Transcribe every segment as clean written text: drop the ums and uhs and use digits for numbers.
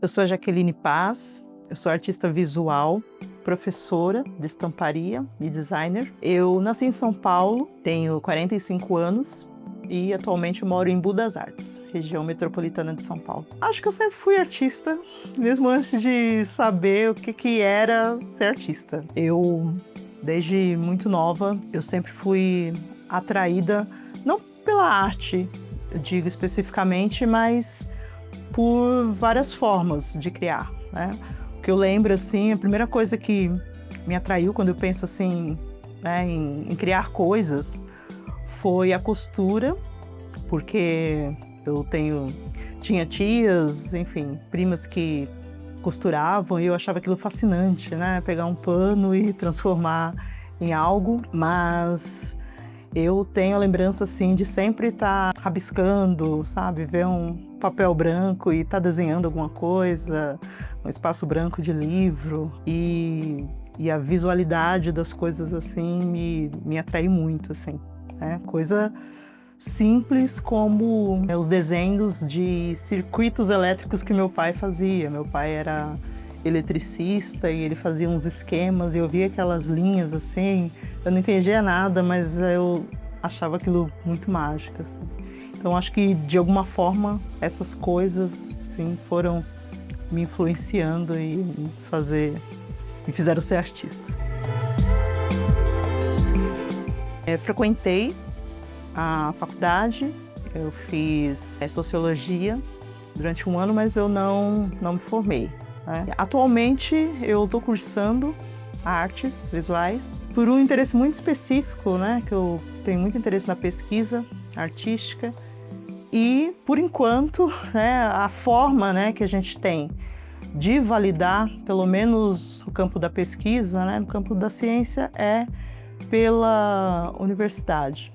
Eu sou a Jaqueline Paz, eu sou artista visual, professora de estamparia e designer. Eu nasci em São Paulo, tenho 45 anos e atualmente moro em Budas das Artes, região metropolitana de São Paulo. Acho que eu sempre fui artista, mesmo antes de saber o que era ser artista. Desde muito nova, eu sempre fui atraída, não pela arte, eu digo especificamente, mas por várias formas de criar, né? O que eu lembro, assim, a primeira coisa que me atraiu quando eu penso, assim, né, em criar coisas, foi a costura, porque eu tinha tias, enfim, primas que costuravam e eu achava aquilo fascinante, né? Pegar um pano e transformar em algo, mas eu tenho a lembrança, assim, de sempre estar rabiscando, sabe? Ver um papel branco e estar desenhando alguma coisa, um espaço branco de livro e a visualidade das coisas, assim, me atrai muito, assim, né? Coisa simples como os desenhos de circuitos elétricos que meu pai fazia. Meu pai era eletricista e ele fazia uns esquemas e eu via aquelas linhas assim, eu não entendia nada, mas eu achava aquilo muito mágico, assim. Então acho que de alguma forma essas coisas assim foram me influenciando e me fizeram ser artista. Frequentei a faculdade, eu fiz sociologia durante um ano, mas eu não me formei, né? Atualmente eu estou cursando artes visuais por um interesse muito específico, né? Que eu tenho muito interesse na pesquisa artística e, por enquanto, né, a forma, né, que a gente tem de validar, pelo menos no campo da pesquisa, né, no campo da ciência, é pela universidade.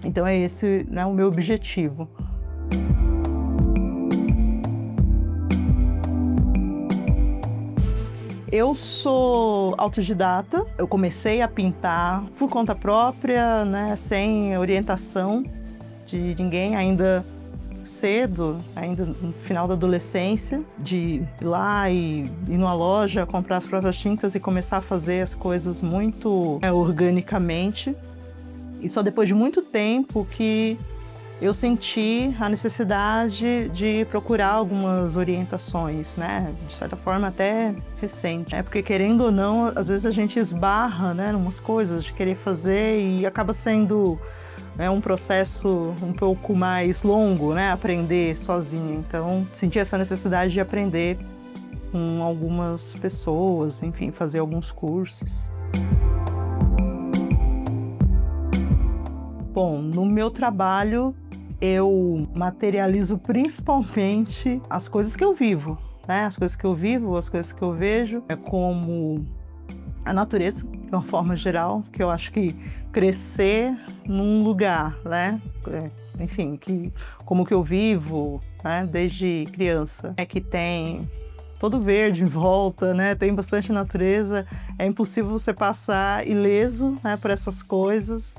Então é esse, né, o meu objetivo. Eu sou autodidata, eu comecei a pintar por conta própria, né, sem orientação de ninguém, ainda cedo, ainda no final da adolescência, de ir lá e ir numa loja, comprar as próprias tintas e começar a fazer as coisas muito organicamente. E só depois de muito tempo que eu senti a necessidade de procurar algumas orientações, né? De certa forma até recente, né? Porque querendo ou não, às vezes a gente esbarra, né, em umas coisas de querer fazer e acaba sendo, né, um processo um pouco mais longo, né? Aprender sozinha. Então, senti essa necessidade de aprender com algumas pessoas, enfim, fazer alguns cursos. Bom, no meu trabalho, eu materializo principalmente as coisas que eu vivo, né? As coisas que eu vivo, as coisas que eu vejo, como a natureza, de uma forma geral, que eu acho que crescer num lugar, né? Enfim, como que eu vivo, né? Desde criança, que tem todo verde em volta, né? Tem bastante natureza, é impossível você passar ileso, né, por essas coisas,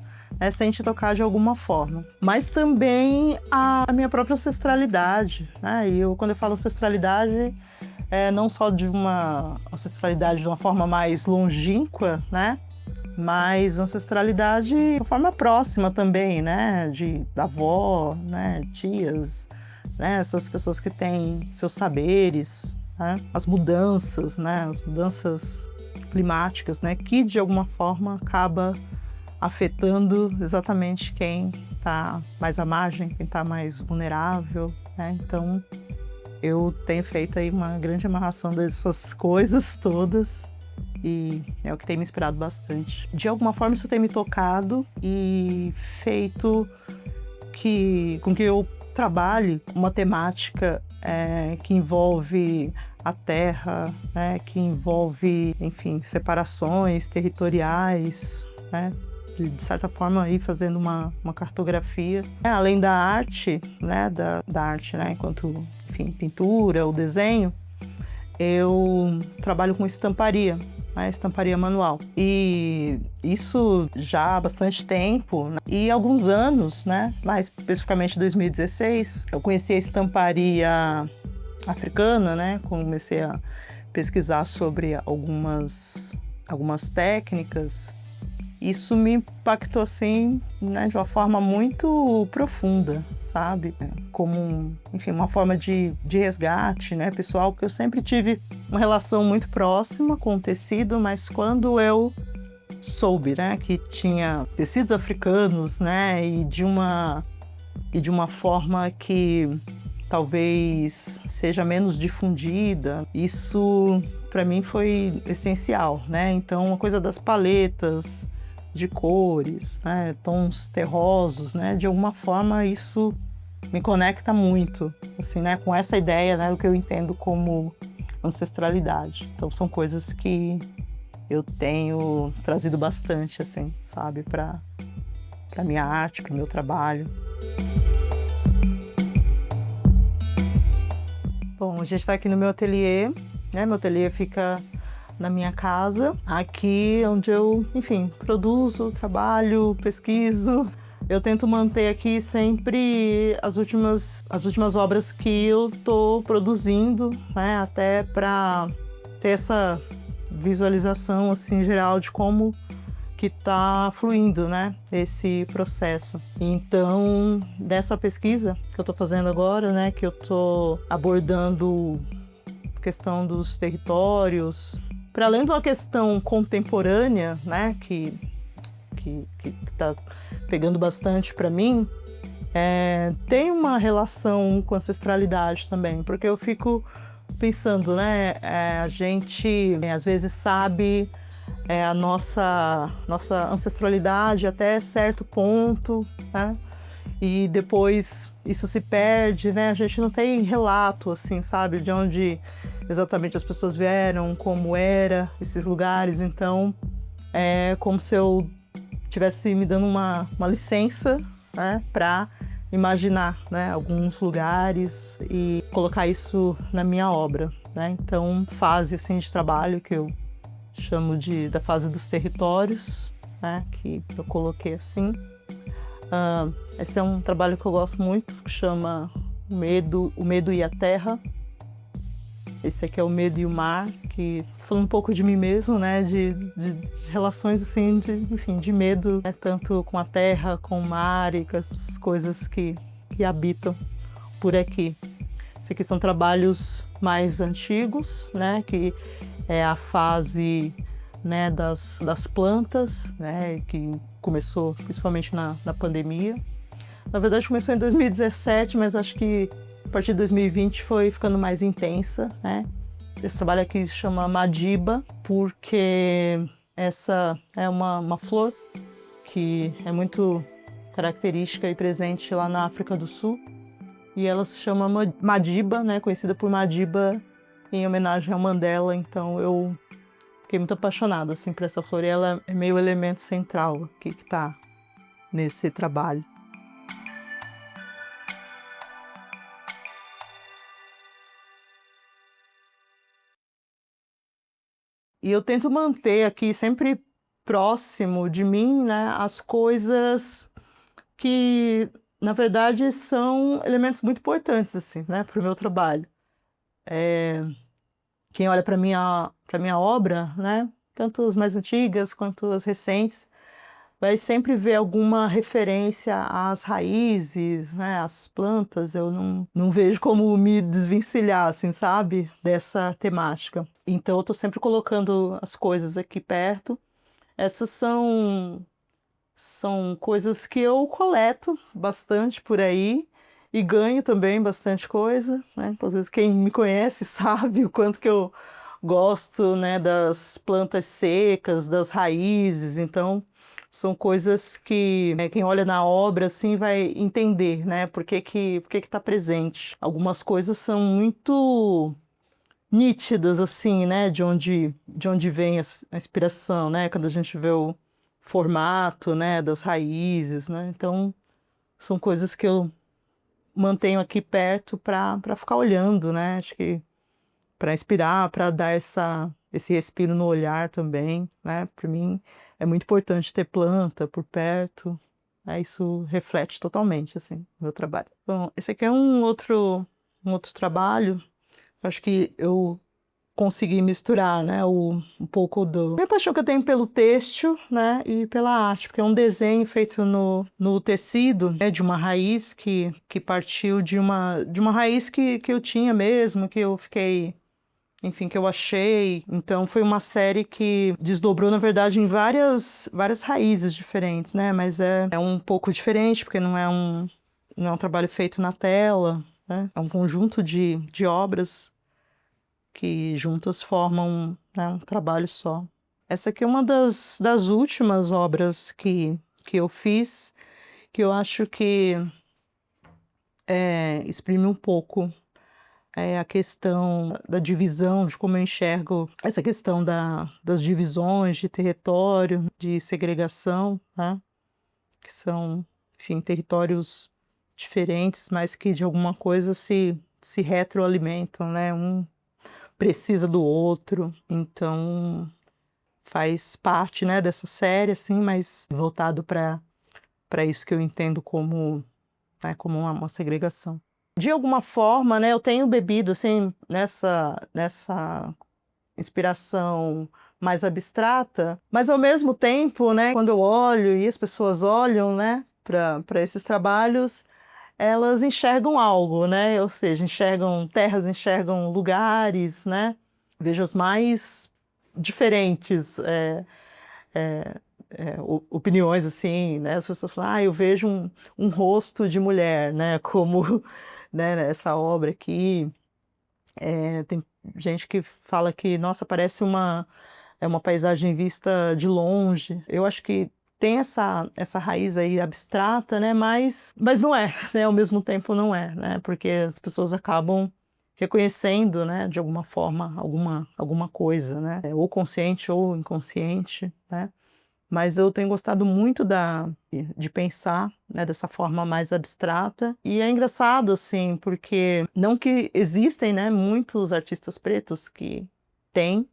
sem te tocar de alguma forma. Mas também a minha própria ancestralidade, né? E quando eu falo ancestralidade, não só de uma ancestralidade de uma forma mais longínqua, né? Mas ancestralidade de uma forma próxima também, né? Da avó, né? Tias, né? Essas pessoas que têm seus saberes, né? As mudanças, né? As mudanças climáticas, né? Que de alguma forma acaba afetando exatamente quem está mais à margem, quem está mais vulnerável, né? Então, eu tenho feito aí uma grande amarração dessas coisas todas e é o que tem me inspirado bastante. De alguma forma, isso tem me tocado e feito com que eu trabalhe uma temática que envolve a terra, né? Que envolve, enfim, separações territoriais, né? De certa forma, aí fazendo uma cartografia. Além da arte, né, da arte, né, enquanto, enfim, pintura ou desenho, eu trabalho com estamparia, né, estamparia manual. E isso já há bastante tempo, né, e alguns anos, né, mais especificamente 2016, eu conheci a estamparia africana, né? Comecei a pesquisar sobre algumas técnicas. Isso me impactou assim, né, de uma forma muito profunda, sabe? Como, enfim, uma forma de resgate, né, pessoal, porque eu sempre tive uma relação muito próxima com o tecido, mas quando eu soube, né, que tinha tecidos africanos, né, e de uma forma que talvez seja menos difundida, isso para mim foi essencial, né? Então, a coisa das paletas de cores, né, tons terrosos, né, de alguma forma isso me conecta muito, assim, né, com essa ideia, né, do que eu entendo como ancestralidade. Então, são coisas que eu tenho trazido bastante, assim, sabe, para minha arte, para o meu trabalho. Bom, a gente está aqui no meu ateliê, né? Meu ateliê fica na minha casa, aqui onde eu, enfim, produzo, trabalho, pesquiso. Eu tento manter aqui sempre as últimas obras que eu estou produzindo, né? Até para ter essa visualização assim geral de como que está fluindo, né, esse processo. Então, dessa pesquisa que eu estou fazendo agora, né, que eu estou abordando a questão dos territórios, para além de uma questão contemporânea, né, que está pegando bastante para mim, tem uma relação com ancestralidade também, porque eu fico pensando, né, a gente às vezes sabe a nossa ancestralidade até certo ponto, né? E depois isso se perde, né? A gente não tem relato, assim, sabe? De onde exatamente as pessoas vieram, como era esses lugares. Então, é como se eu estivesse me dando uma licença, né? Para imaginar, né? Alguns lugares e colocar isso na minha obra, né? Então, fase, assim, de trabalho que eu chamo da fase dos territórios, né, que eu coloquei assim. Esse é um trabalho que eu gosto muito, que chama O Medo e a Terra. Esse aqui é O Medo e o Mar, que falando um pouco de mim mesmo, né, de relações assim, enfim, de medo, né, tanto com a terra, com o mar e com essas coisas que habitam por aqui. Esses aqui são trabalhos mais antigos, né, que é a fase, né, das plantas, né, que começou principalmente na pandemia. Na verdade, começou em 2017, mas acho que a partir de 2020 foi ficando mais intensa, né? Esse trabalho aqui se chama Madiba, porque essa é uma flor que é muito característica e presente lá na África do Sul. E ela se chama Madiba, né, conhecida por Madiba em homenagem ao Mandela. Então eu fiquei muito apaixonada assim, por essa flor e ela é meio elemento central aqui que está nesse trabalho. E eu tento manter aqui sempre próximo de mim, né, as coisas que, na verdade, são elementos muito importantes assim, né, para o meu trabalho. Quem olha para minha obra, né, tanto as mais antigas quanto as recentes, vai sempre ver alguma referência às raízes, né, às plantas. Eu não vejo como me desvencilhar, assim, sabe, dessa temática. Então, eu estou sempre colocando as coisas aqui perto. Essas são coisas que eu coleto bastante por aí e ganho também bastante coisa, né? Então, às vezes quem me conhece sabe o quanto que eu gosto, né, das plantas secas, das raízes. Então, são coisas que, né, quem olha na obra assim vai entender, né, por que está presente. Algumas coisas são muito nítidas assim, né, de onde vem a inspiração, né, quando a gente vê o formato, né, das raízes, né. Então, são coisas que eu mantenho aqui perto para ficar olhando, né, acho que para inspirar, para dar esse respiro no olhar também, né. Para mim é muito importante ter planta por perto, né, isso reflete totalmente, assim, o meu trabalho. Bom, esse aqui é um outro trabalho Acho que eu consegui misturar, né, um pouco do... minha paixão que eu tenho pelo têxtil, né, e pela arte, porque é um desenho feito no tecido, né, de uma raiz que partiu de uma raiz que eu tinha mesmo, que eu fiquei... enfim, que eu achei. Então, foi uma série que desdobrou, na verdade, em várias raízes diferentes, né? Mas é um pouco diferente, porque não é um trabalho feito na tela, né? É um conjunto de obras que juntas formam, né, um trabalho só. Essa aqui é uma das últimas obras que eu fiz, que eu acho que exprime um pouco a questão da divisão, de como eu enxergo essa questão das divisões de território, de segregação, né? Que são, enfim, territórios diferentes, mas que de alguma coisa se retroalimentam, né? Um precisa do outro, então faz parte, né, dessa série, assim, mas voltado para isso que eu entendo como, né, como uma segregação. De alguma forma, né, eu tenho bebido assim nessa inspiração mais abstrata, mas ao mesmo tempo, né, quando eu olho e as pessoas olham, né, para esses trabalhos, elas enxergam algo, né? Ou seja, enxergam terras, enxergam lugares, né? Vejo os mais diferentes opiniões, assim, né? As pessoas falam, eu vejo um rosto de mulher, né? Como, né, nessa obra aqui. Tem gente que fala que, nossa, parece uma paisagem vista de longe. Eu acho que tem essa raiz aí abstrata, né? Mas não é, né? Ao mesmo tempo não é, né? Porque as pessoas acabam reconhecendo, né? De alguma forma, alguma coisa, né? Ou consciente ou inconsciente, né? Mas eu tenho gostado muito de pensar, né, dessa forma mais abstrata. E é engraçado, assim, porque não que existem, né, muitos artistas pretos que têm,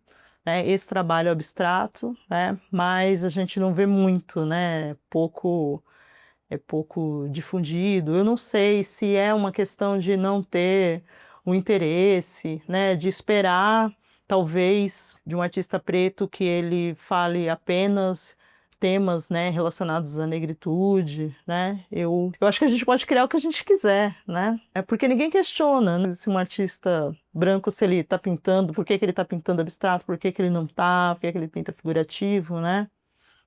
né, esse trabalho abstrato, né, mas a gente não vê muito, né, é pouco difundido. Eu não sei se é uma questão de não ter o interesse, né, de esperar, talvez, de um artista preto que ele fale apenas temas, né, relacionados à negritude, né? Eu acho que a gente pode criar o que a gente quiser, né? É porque ninguém questiona, né, se um artista branco, se ele está pintando, por que que ele está pintando abstrato, por que que ele não está, por que que ele pinta figurativo, né?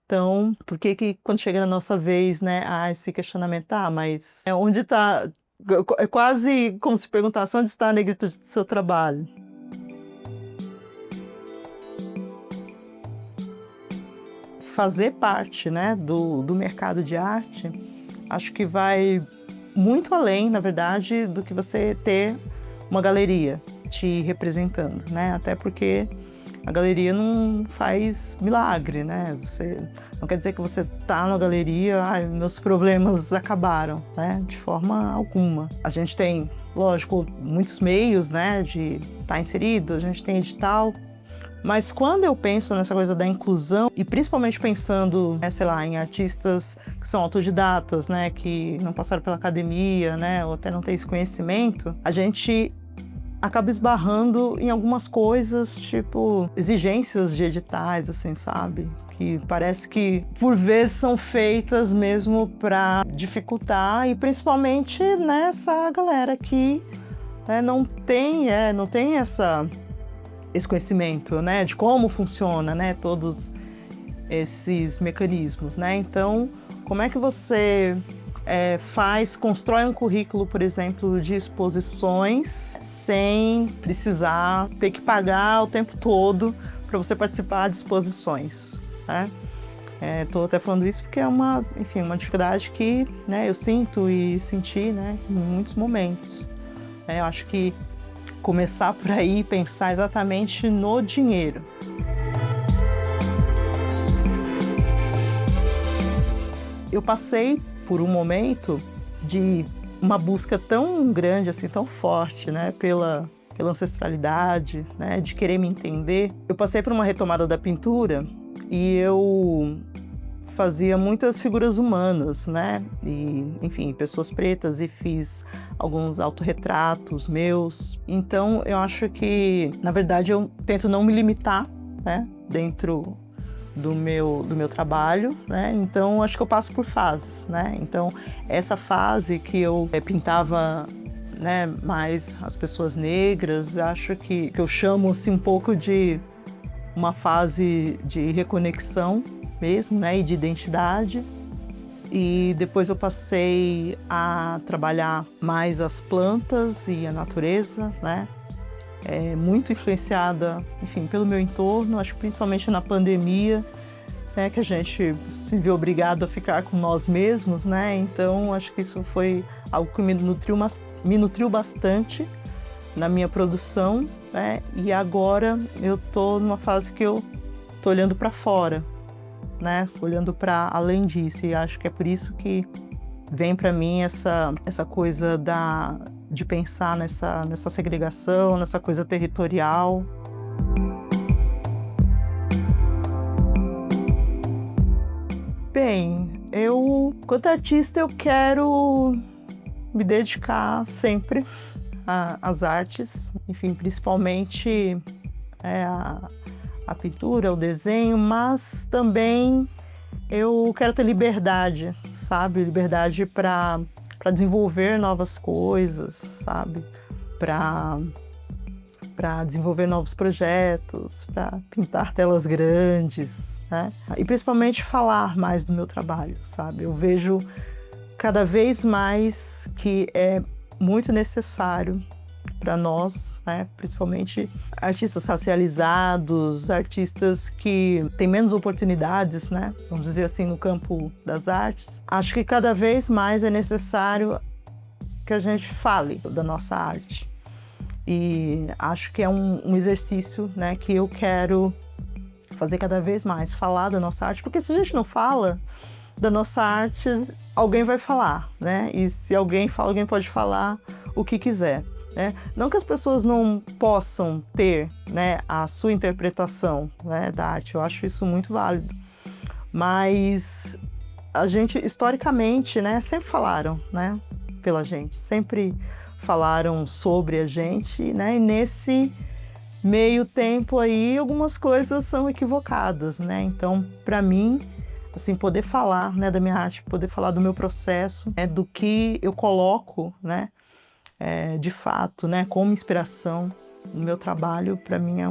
Então, por que que quando chega na nossa vez, né, esse questionamento, mas onde está... É quase como se perguntasse onde está a negritude do seu trabalho. Fazer parte, né, do mercado de arte, acho que vai muito além, na verdade, do que você ter uma galeria te representando, né? Até porque a galeria não faz milagre, né? Você não quer dizer que você tá na galeria, meus problemas acabaram, né? De forma alguma. A gente tem, lógico, muitos meios, né, de estar inserido, a gente tem edital. Mas quando eu penso nessa coisa da inclusão, e principalmente pensando, sei lá, em artistas que são autodidatas, né, que não passaram pela academia, né, ou até não têm esse conhecimento, a gente acaba esbarrando em algumas coisas, tipo exigências de editais, assim, sabe? Que parece que, por vezes, são feitas mesmo para dificultar, e principalmente nessa galera que não tem esse conhecimento, né, de como funciona, né, todos esses mecanismos, né? Então, como é que você constrói um currículo, por exemplo, de exposições sem precisar ter que pagar o tempo todo para você participar de exposições, né? Estou até falando isso porque é uma dificuldade que, né, eu sinto e senti, né, em muitos momentos. Eu acho que começar por aí e pensar exatamente no dinheiro. Eu passei por um momento de uma busca tão grande, assim, tão forte, né, pela ancestralidade, né, de querer me entender. Eu passei por uma retomada da pintura e eu fazia muitas figuras humanas, né? E, enfim, pessoas pretas, e fiz alguns autorretratos meus. Então, eu acho que, na verdade, eu tento não me limitar, né, dentro do meu trabalho, né? Então, acho que eu passo por fases, né? Então, essa fase que eu pintava, né, mais as pessoas negras, acho que eu chamo assim um pouco de uma fase de reconexão mesmo, né, e de identidade. E depois eu passei a trabalhar mais as plantas e a natureza, né? Muito influenciada, enfim, pelo meu entorno, acho que principalmente na pandemia, né, que a gente se viu obrigado a ficar com nós mesmos, né? Então, acho que isso foi algo que me nutriu bastante na minha produção, né? E agora eu tô numa fase que eu tô olhando para fora, né? Olhando para além disso, e acho que é por isso que vem para mim essa coisa de pensar nessa segregação, nessa coisa territorial. Bem, quanto artista, eu quero me dedicar sempre às artes, enfim, principalmente a pintura, o desenho, mas também eu quero ter liberdade, sabe? Liberdade para desenvolver novas coisas, sabe? Para desenvolver novos projetos, para pintar telas grandes, né? E principalmente falar mais do meu trabalho, sabe? Eu vejo cada vez mais que é muito necessário para nós, né? Principalmente artistas racializados, artistas que têm menos oportunidades, né? Vamos dizer assim, no campo das artes. Acho que cada vez mais é necessário que a gente fale da nossa arte. E acho que é um exercício, né, que eu quero fazer cada vez mais, falar da nossa arte, porque se a gente não fala da nossa arte, alguém vai falar, né? E se alguém fala, alguém pode falar o que quiser, né? Não que as pessoas não possam ter, né, a sua interpretação, né, da arte, eu acho isso muito válido, mas a gente, historicamente, né, sempre falaram, né, pela gente, sempre falaram sobre a gente, né, e nesse meio tempo aí, algumas coisas são equivocadas, né? Então, para mim, assim, poder falar, né, da minha arte, poder falar do meu processo, né, do que eu coloco, né, de fato, né, como inspiração no meu trabalho, para mim é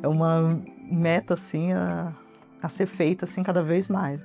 uma meta, assim, a ser feita, assim, cada vez mais.